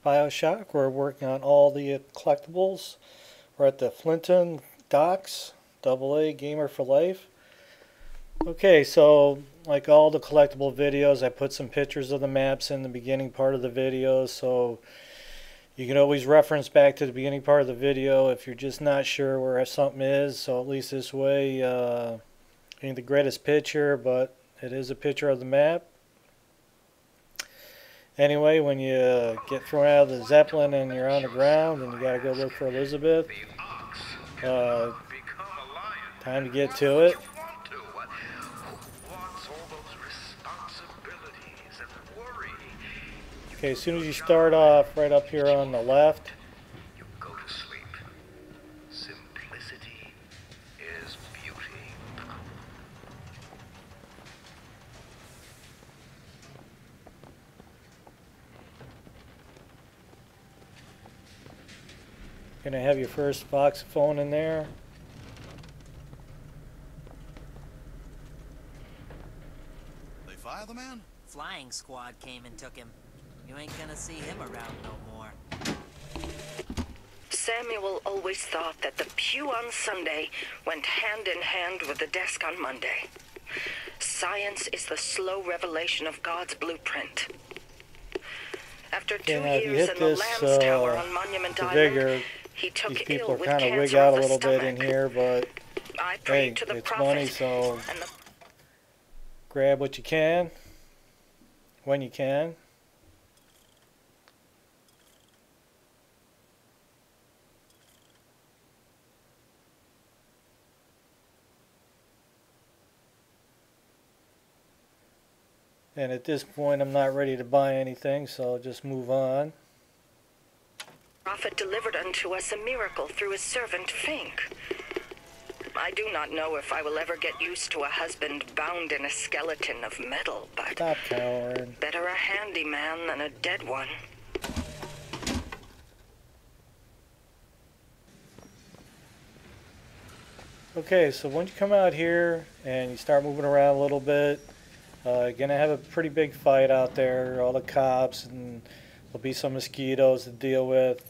Bioshock. We're working on all the collectibles. We're at the Finkton docks, AA Gamer for Life. Okay, so like all the collectible videos, I put some pictures of the maps in the beginning part of the video, so you can always reference back to the beginning part of the video if you're just not sure where something is. So at least this way, ain't the greatest picture, but it is a picture of the map. Anyway, when you get thrown out of the Zeppelin and you're on the ground and you gotta go look for Elizabeth, time to get to it. Okay, as soon as you start off right up here on the left, you go to sleep. Simplicity is beauty. you're gonna have your first voxophone in there. They fire the man? Flying squad came and took him. You ain't gonna see him around no more. Samuel always thought that the pew on Sunday went hand in hand with the desk on Monday. Science is the slow revelation of God's blueprint. After 2 years in the Lamb's Tower on Monument Island, he took these people ill are with kind of wig cancer out of a the little bit stomach. in here, but I hey, prayed to the it's prophet, money, so and the grab what you can when you can. And at this point, I'm not ready to buy anything, so I'll just move on. prophet delivered unto us a miracle through his servant Fink. I do not know if I will ever get used to a husband bound in a skeleton of metal, but Stop cowering. better a handyman than a dead one. Okay, so once you come out here and you start moving around a little bit, you're going to have a pretty big fight out there, all the cops, and there'll be some mosquitoes to deal with.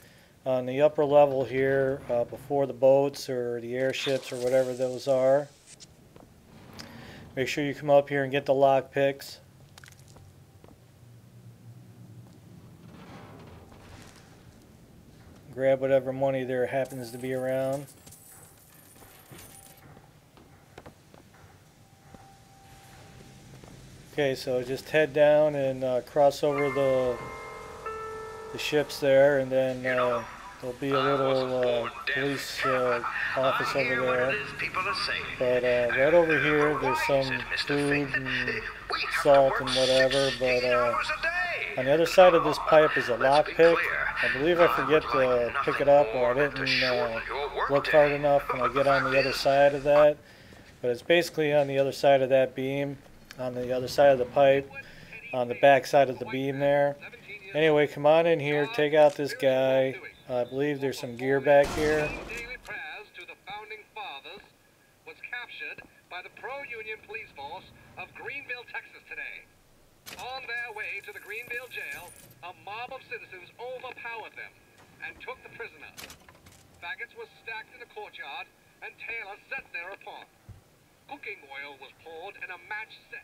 On the upper level here, before the boats or the airships or whatever those are, make sure you come up here and get the lock picks. Grab whatever money there happens to be around. Okay, so just head down and cross over the ships there, and then there'll be a little police office over there. But right over here, there's some food and salt and whatever. But on the other side of this pipe is a lockpick. I believe I forget to pick it up, or I didn't look hard enough when I get on the other side of that. But it's basically on the other side of that beam, on the other side of the pipe, on the back side of the beam there. Anyway, come on in here, take out this guy. I believe there's some gear back here. Daily prayers to the founding fathers was captured by the pro-union police force of Greenville, Texas today. On their way to the Greenville jail, a mob of citizens overpowered them and took the prisoner. Faggots were stacked in the courtyard and Taylor set thereupon. Cooking oil was poured and a match set.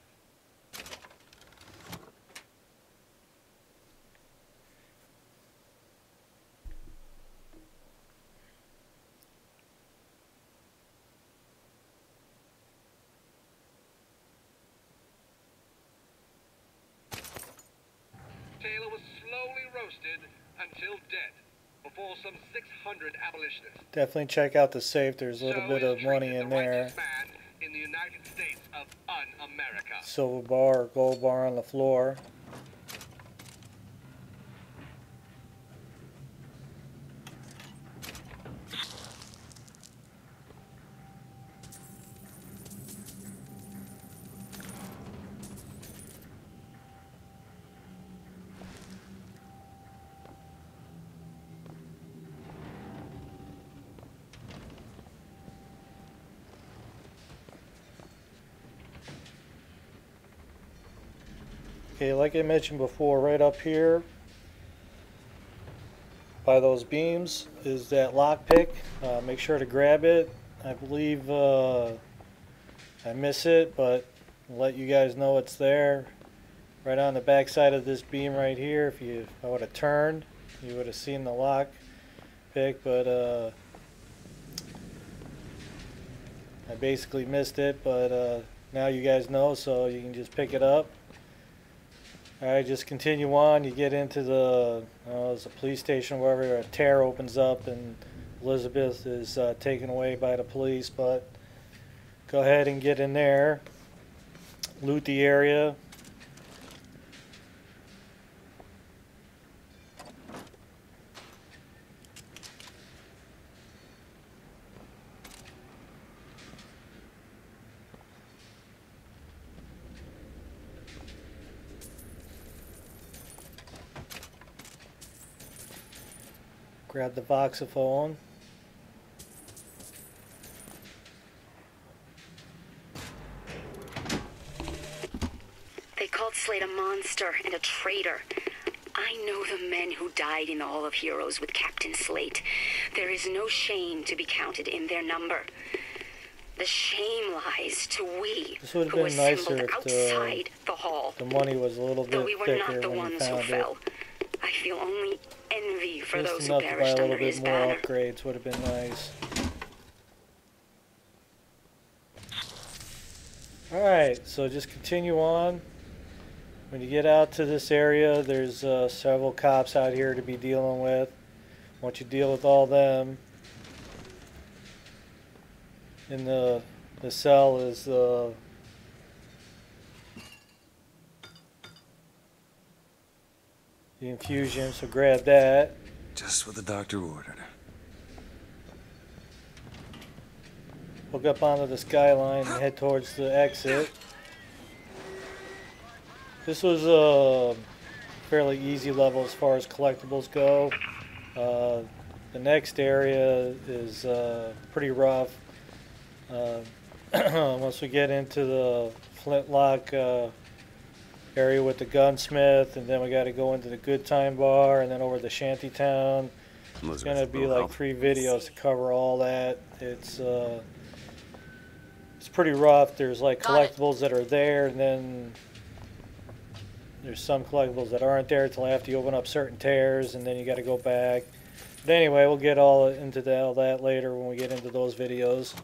Taylor was slowly roasted until dead before some 600 abolitionists. Definitely check out the safe. There's a little bit of money in there. In the United States of un-America. Silver bar or gold bar on the floor. Okay, like I mentioned before, right up here by those beams is that lockpick. Make sure to grab it. I believe I miss it, but I'll let you guys know it's there. Right on the back side of this beam right here. If I would have turned, you would have seen the lock pick, but I basically missed it, but now you guys know, so you can just pick it up. Alright, just continue on. You get into the it's a police station, wherever a tear opens up and Elizabeth is taken away by the police, but go ahead and get in there, loot the area. Grab the voxophone. They called Slade a monster and a traitor. I know the men who died in the Hall of Heroes with Captain Slate. There is no shame to be counted in their number. The shame lies to we This would who have been nicer assembled outside the hall. the money was a little bit Though we were thicker not the when you ones who found fell, it. I feel only envy for Just those who enough to buy perished a under little his bit more banner. upgrades would have been nice. Alright, so just continue on. When you get out to this area, there's several cops out here to be dealing with. Once you deal with all them, in the cell is the infusion, so grab that. Just what the doctor ordered. Hook up onto the skyline and head towards the exit. This was a fairly easy level as far as collectibles go. The next area is pretty rough. Once we get into the flintlock area with the gunsmith, and then we got to go into the good time bar, and then over to Shanty Town. It's going to be like 3 videos to cover all that. It's pretty rough. There's like collectibles that are there, and then there's some collectibles that aren't there until after you open up certain tears, and then you got to go back. But anyway, we'll get all into all that later when we get into those videos.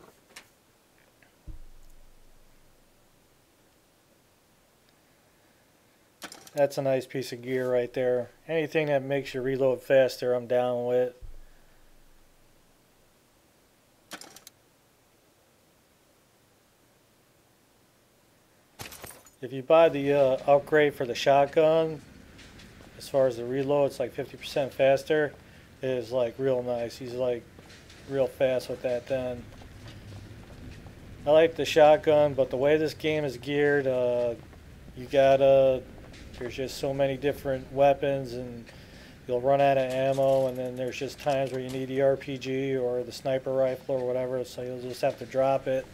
That's a nice piece of gear right there. Anything that makes you reload faster, I'm down with. If you buy the upgrade for the shotgun, as far as the reload, it's like 50% faster. It is like real nice. He's like real fast with that then. I like the shotgun, but the way this game is geared, you gotta, there's just so many different weapons, and you'll run out of ammo, and then there's just times where you need the RPG or the sniper rifle or whatever, so you'll just have to drop it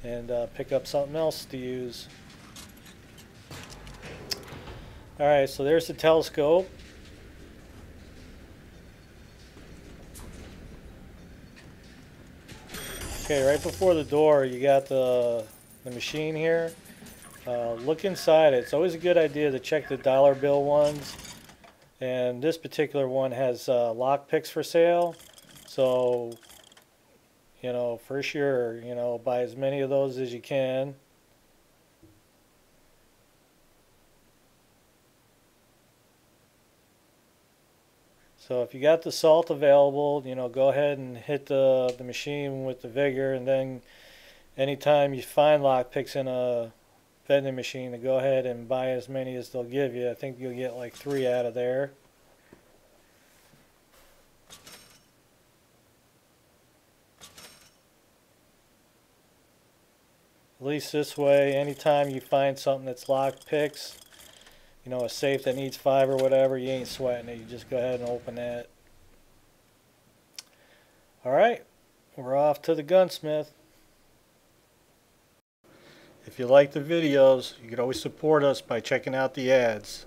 and pick up something else to use. Alright, so there's the telescope. Okay, right before the door you got the machine here. Look inside it. It's always a good idea to check the dollar bill ones. And this particular one has lock picks for sale. So, you know, for sure, you know, buy as many of those as you can. So if you got the salt available, you know, go ahead and hit the machine with the vigor, and then anytime you find lock picks in a vending machine, to go ahead and buy as many as they'll give you. I think you'll get like 3 out of there. At least this way, anytime you find something that's lock picks, you know, a safe that needs 5 or whatever, you ain't sweating it. You just go ahead and open that. Alright, we're off to the gunsmith. If you like the videos, you can always support us by checking out the ads.